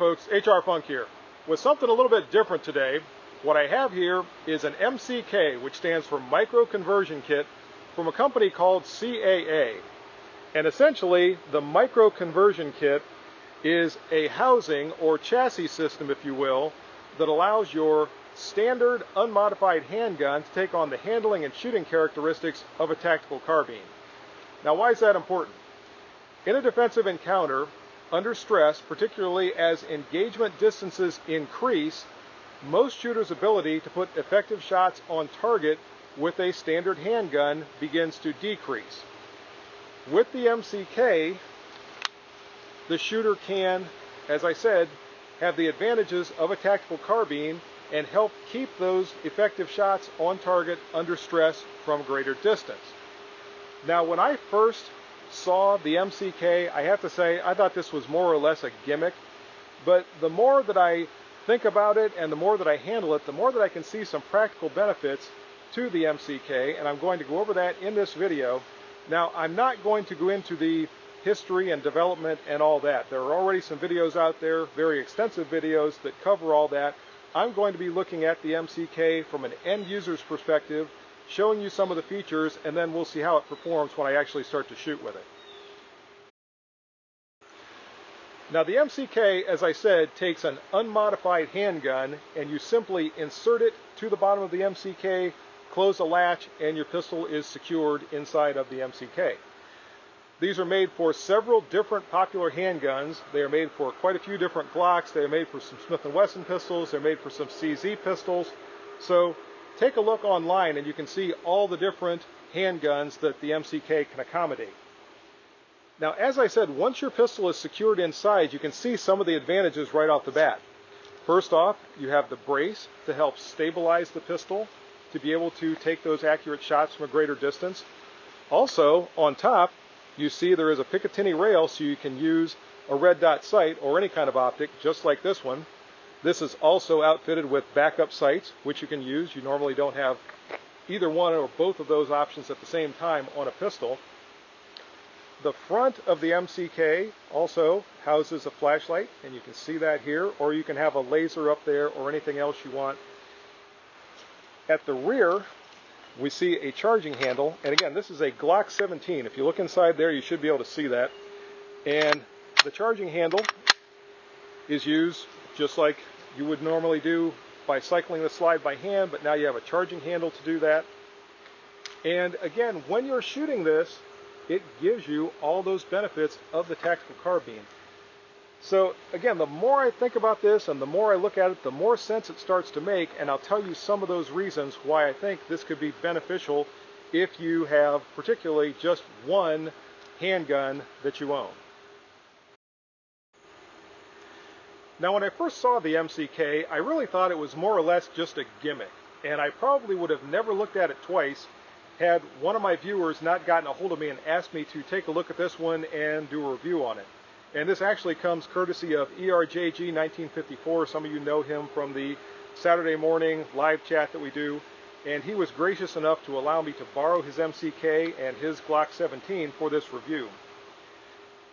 folks, HR Funk here with something a little bit different today. What I have here is an MCK, which stands for Micro Conversion Kit, from a company called CAA. And essentially, the Micro Conversion Kit is a housing or chassis system, if you will, that allows your standard unmodified handgun to take on the handling and shooting characteristics of a tactical carbine. Now, why is that important? In a defensive encounter, under stress, particularly as engagement distances increase, most shooters' ability to put effective shots on target with a standard handgun begins to decrease. With the MCK, the shooter can, as I said, have the advantages of a tactical carbine and help keep those effective shots on target under stress from greater distance. Now, when I first saw the MCK, I have to say I thought this was more or less a gimmick, but the more that I think about it and the more that I handle it, the more that I can see some practical benefits to the MCK, and I'm going to go over that in this video. Now, I'm not going to go into the history and development and all that. There are already some videos out there, very extensive videos that cover all that. I'm going to be looking at the MCK from an end user's perspective, showing you some of the features, and then we'll see how it performs when I actually start to shoot with it. Now, the MCK, as I said, takes an unmodified handgun, and you simply insert it to the bottom of the MCK, close the latch, and your pistol is secured inside of the MCK. These are made for several different popular handguns. They are made for quite a few different Glocks. They are made for some Smith & Wesson pistols. They're made for some CZ pistols. So take a look online and you can see all the different handguns that the MCK can accommodate. Now, as I said, once your pistol is secured inside, you can see some of the advantages right off the bat. First off, you have the brace to help stabilize the pistol to be able to take those accurate shots from a greater distance. Also, on top, you see there is a Picatinny rail, so you can use a red dot sight or any kind of optic, just like this one. This is also outfitted with backup sights, which you can use. You normally don't have either one or both of those options at the same time on a pistol. The front of the MCK also houses a flashlight, and you can see that here, or you can have a laser up there or anything else you want. At the rear, we see a charging handle, and again, this is a Glock 17. If you look inside there, you should be able to see that. And the charging handle is used just like you would normally do by cycling the slide by hand, but now you have a charging handle to do that. And again, when you're shooting this, it gives you all those benefits of the tactical carbine. So again, the more I think about this and the more I look at it, the more sense it starts to make, and I'll tell you some of those reasons why I think this could be beneficial if you have particularly just one handgun that you own. Now, when I first saw the MCK, I really thought it was more or less just a gimmick, and I probably would have never looked at it twice had one of my viewers not gotten a hold of me and asked me to take a look at this one and do a review on it. And this actually comes courtesy of ERJG 1954. Some of you know him from the Saturday morning live chat that we do. And he was gracious enough to allow me to borrow his MCK and his Glock 17 for this review.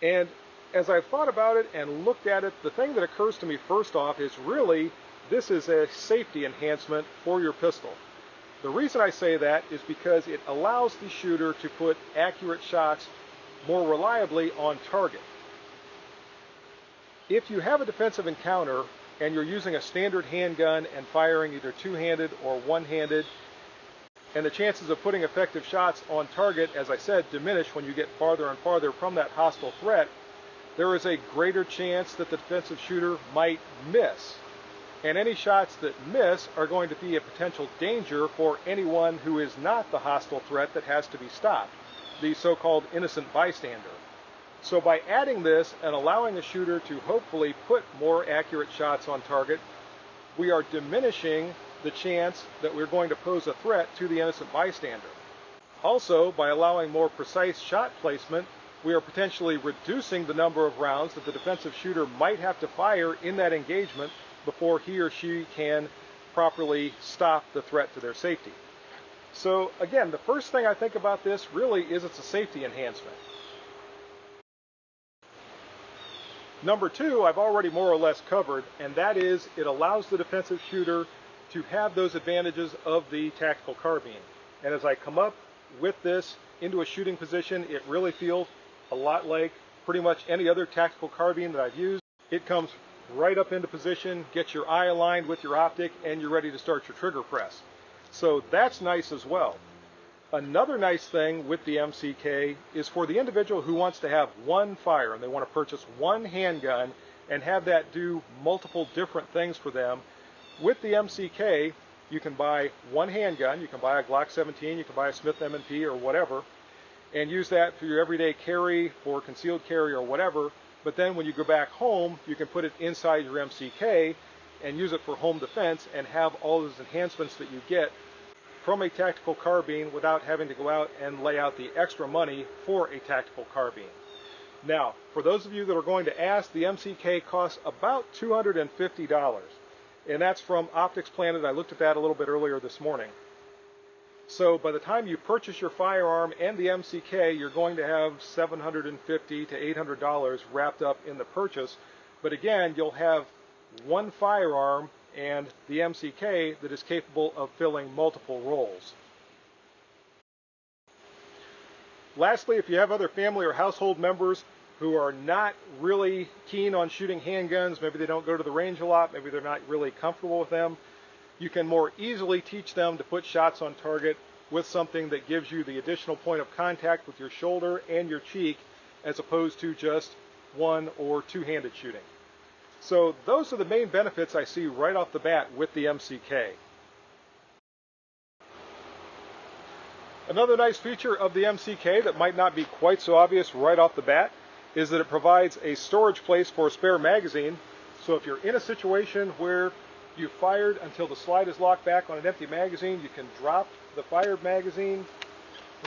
And as I've thought about it and looked at it, the thing that occurs to me first off is really this is a safety enhancement for your pistol. The reason I say that is because it allows the shooter to put accurate shots more reliably on target. If you have a defensive encounter and you're using a standard handgun and firing either two-handed or one-handed, and the chances of putting effective shots on target, as I said, diminish when you get farther and farther from that hostile threat, there is a greater chance that the defensive shooter might miss. And any shots that miss are going to be a potential danger for anyone who is not the hostile threat that has to be stopped, the so-called innocent bystander. So by adding this and allowing the shooter to hopefully put more accurate shots on target, we are diminishing the chance that we're going to pose a threat to the innocent bystander. Also, by allowing more precise shot placement, we are potentially reducing the number of rounds that the defensive shooter might have to fire in that engagement before he or she can properly stop the threat to their safety. So again, the first thing I think about this really is it's a safety enhancement. Number two, I've already more or less covered, and that is it allows the defensive shooter to have those advantages of the tactical carbine. And as I come up with this into a shooting position, it really feels a lot like pretty much any other tactical carbine that I've used. It comes right up into position, gets your eye aligned with your optic, and you're ready to start your trigger press. So that's nice as well. Another nice thing with the MCK is for the individual who wants to have one fire and they want to purchase one handgun and have that do multiple different things for them. With the MCK, you can buy one handgun, you can buy a Glock 17, you can buy a Smith M&P or whatever, and use that for your everyday carry, for concealed carry or whatever. But then when you go back home, you can put it inside your MCK and use it for home defense and have all those enhancements that you get from a tactical carbine without having to go out and lay out the extra money for a tactical carbine. Now, for those of you that are going to ask, the MCK costs about $250, and that's from Optics Planet. I looked at that a little bit earlier this morning. So by the time you purchase your firearm and the MCK, you're going to have $750 to $800 wrapped up in the purchase. But again, you'll have one firearm and the MCK that is capable of filling multiple roles. Lastly, if you have other family or household members who are not really keen on shooting handguns, maybe they don't go to the range a lot, maybe they're not really comfortable with them, you can more easily teach them to put shots on target with something that gives you the additional point of contact with your shoulder and your cheek, as opposed to just one or two-handed shooting. So those are the main benefits I see right off the bat with the MCK. Another nice feature of the MCK that might not be quite so obvious right off the bat is that it provides a storage place for a spare magazine. So if you're in a situation where you fired until the slide is locked back on an empty magazine, you can drop the fired magazine,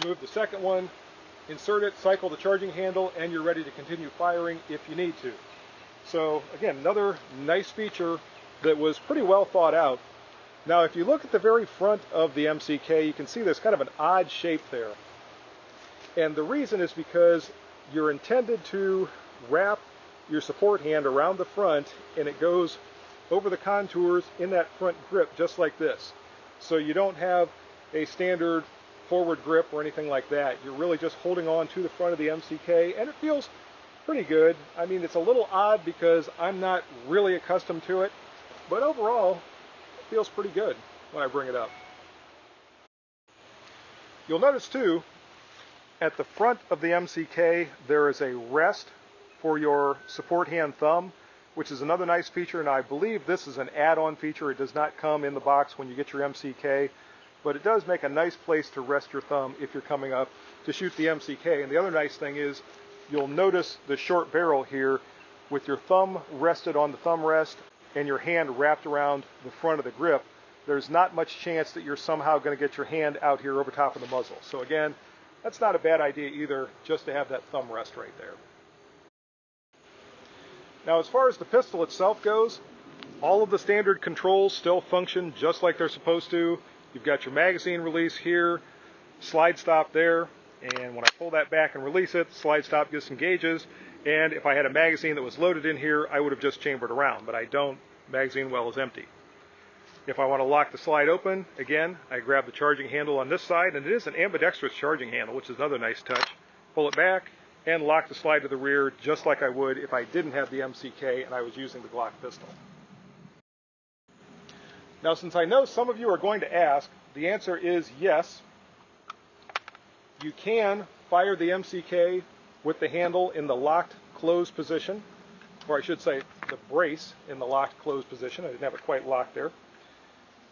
remove the second one, insert it, cycle the charging handle, and you're ready to continue firing if you need to. So again, another nice feature that was pretty well thought out. Now if you look at the very front of the MCK, you can see there's kind of an odd shape there. And the reason is because you're intended to wrap your support hand around the front, and it goes over the contours in that front grip just like this. So you don't have a standard forward grip or anything like that. You're really just holding on to the front of the MCK, and it feels pretty good. I mean, it's a little odd because I'm not really accustomed to it, but overall it feels pretty good when I bring it up. You'll notice too, at the front of the MCK there is a rest for your support hand thumb, which is another nice feature, and I believe this is an add-on feature. It does not come in the box when you get your MCK, but it does make a nice place to rest your thumb if you're coming up to shoot the MCK. And the other nice thing is you'll notice the short barrel here with your thumb rested on the thumb rest and your hand wrapped around the front of the grip. There's not much chance that you're somehow going to get your hand out here over top of the muzzle. So again, that's not a bad idea either, just to have that thumb rest right there. Now as far as the pistol itself goes, all of the standard controls still function just like they're supposed to. You've got your magazine release here, slide stop there, and when I pull that back and release it, the slide stop disengages, and if I had a magazine that was loaded in here, I would have just chambered around, but I don't. Magazine well is empty. If I want to lock the slide open, again, I grab the charging handle on this side, and it is an ambidextrous charging handle, which is another nice touch. Pull it back and lock the slide to the rear just like I would if I didn't have the MCK and I was using the Glock pistol. Now, since I know some of you are going to ask, the answer is yes. You can fire the MCK with the handle in the locked closed position, or I should say the brace in the locked closed position. I didn't have it quite locked there.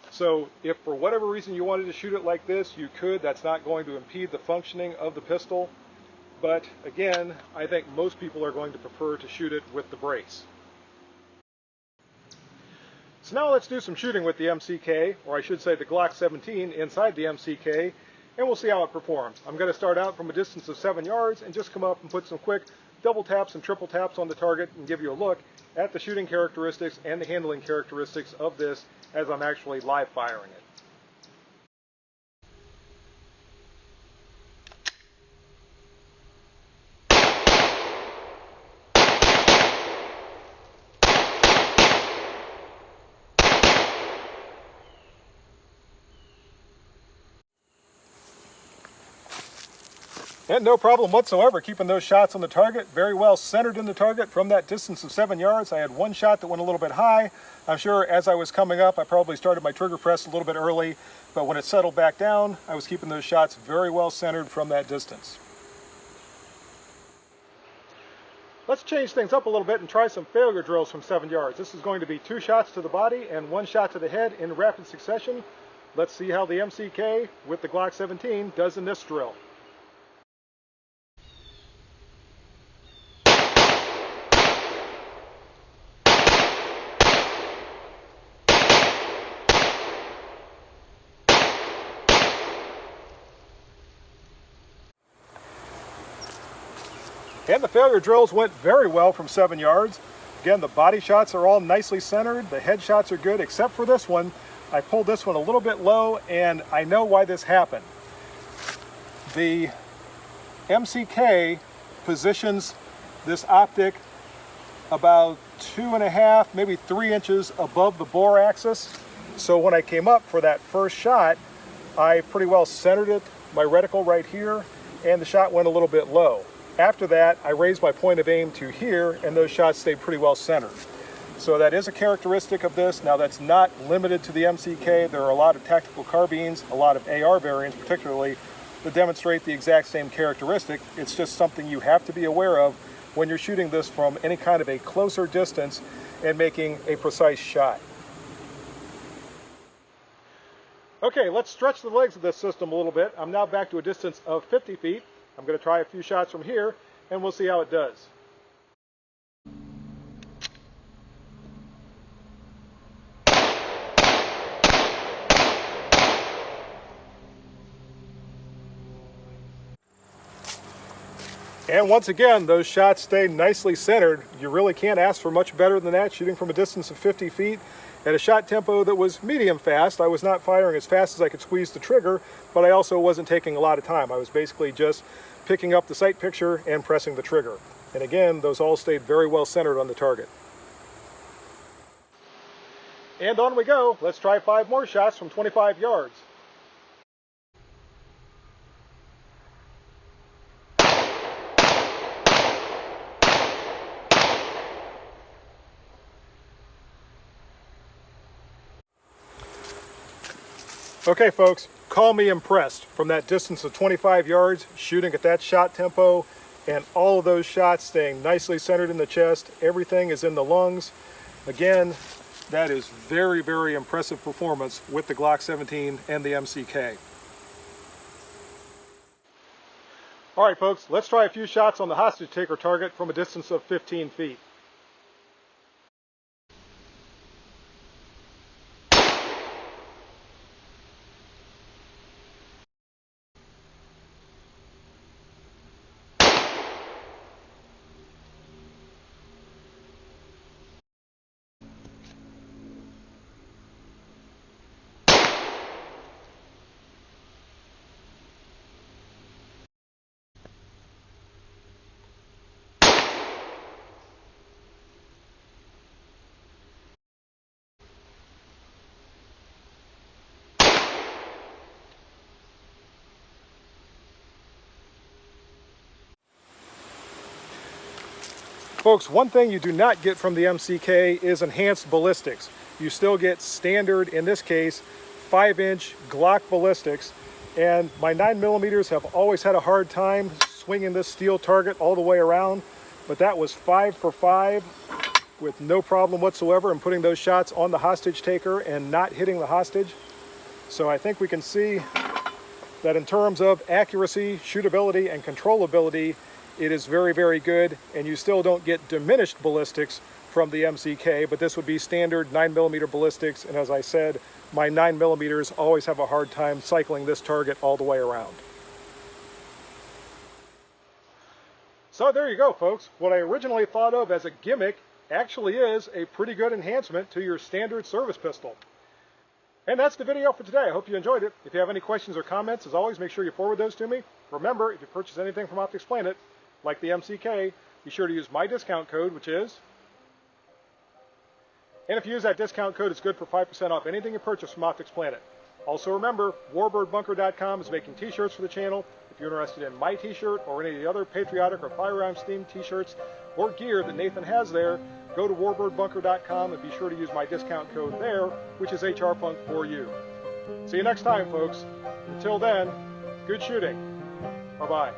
So if for whatever reason you wanted to shoot it like this, you could. That's not going to impede the functioning of the pistol. But again, I think most people are going to prefer to shoot it with the brace. So now let's do some shooting with the MCK, or I should say the Glock 17 inside the MCK, and we'll see how it performs. I'm going to start out from a distance of 7 yards and just come up and put some quick double taps and triple taps on the target and give you a look at the shooting characteristics and the handling characteristics of this as I'm actually live firing it. And no problem whatsoever keeping those shots on the target, very well centered in the target from that distance of 7 yards. I had one shot that went a little bit high. I'm sure as I was coming up, I probably started my trigger press a little bit early, but when it settled back down, I was keeping those shots very well centered from that distance. Let's change things up a little bit and try some failure drills from 7 yards. This is going to be 2 shots to the body and 1 shot to the head in rapid succession. Let's see how the MCK with the Glock 17 does in this drill. And the failure drills went very well from 7 yards. Again, the body shots are all nicely centered. The head shots are good, except for this one. I pulled this one a little bit low, and I know why this happened. The MCK positions this optic about 2.5, maybe 3 inches above the bore axis. So when I came up for that first shot, I pretty well centered it, my reticle right here, and the shot went a little bit low. After that, I raised my point of aim to here, and those shots stayed pretty well centered. So that is a characteristic of this. Now, that's not limited to the MCK. There are a lot of tactical carbines, a lot of AR variants particularly, that demonstrate the exact same characteristic. It's just something you have to be aware of when you're shooting this from any kind of a closer distance and making a precise shot. Okay, let's stretch the legs of this system a little bit. I'm now back to a distance of 50 feet. I'm going to try a few shots from here, and we'll see how it does. And once again, those shots stay nicely centered. You really can't ask for much better than that, shooting from a distance of 50 feet at a shot tempo that was medium fast. I was not firing as fast as I could squeeze the trigger, but I also wasn't taking a lot of time. I was basically just picking up the sight picture and pressing the trigger. And again, those all stayed very well centered on the target. And on we go. Let's try 5 more shots from 25 yards. Okay, folks, call me impressed. From that distance of 25 yards, shooting at that shot tempo, and all of those shots staying nicely centered in the chest. Everything is in the lungs. Again, that is very, very impressive performance with the Glock 17 and the MCK. All right, folks, let's try a few shots on the hostage taker target from a distance of 15 feet. Folks, one thing you do not get from the MCK is enhanced ballistics. You still get standard, in this case, 5-inch Glock ballistics, and my 9mm have always had a hard time swinging this steel target all the way around, but that was 5 for 5 with no problem whatsoever in putting those shots on the hostage taker and not hitting the hostage. So I think we can see that in terms of accuracy, shootability, and controllability, it is very, very good, and you still don't get diminished ballistics from the MCK, but this would be standard 9mm ballistics, and as I said, my 9mm always have a hard time cycling this target all the way around. So there you go, folks. What I originally thought of as a gimmick actually is a pretty good enhancement to your standard service pistol. And that's the video for today. I hope you enjoyed it. If you have any questions or comments, as always, make sure you forward those to me. Remember, if you purchase anything from Optics Planet, like the MCK, be sure to use my discount code, which is, and if you use that discount code, it's good for 5% off anything you purchase from Optics Planet. Also remember, warbirdbunker.com is making t-shirts for the channel. If If you're interested in my t-shirt or any of the other patriotic or firearms themed t-shirts or gear that Nathan has there, go to warbirdbunker.com and be sure to use my discount code there, which is HRPunk4U. See you next time, folks. Until then, good shooting. Bye-bye.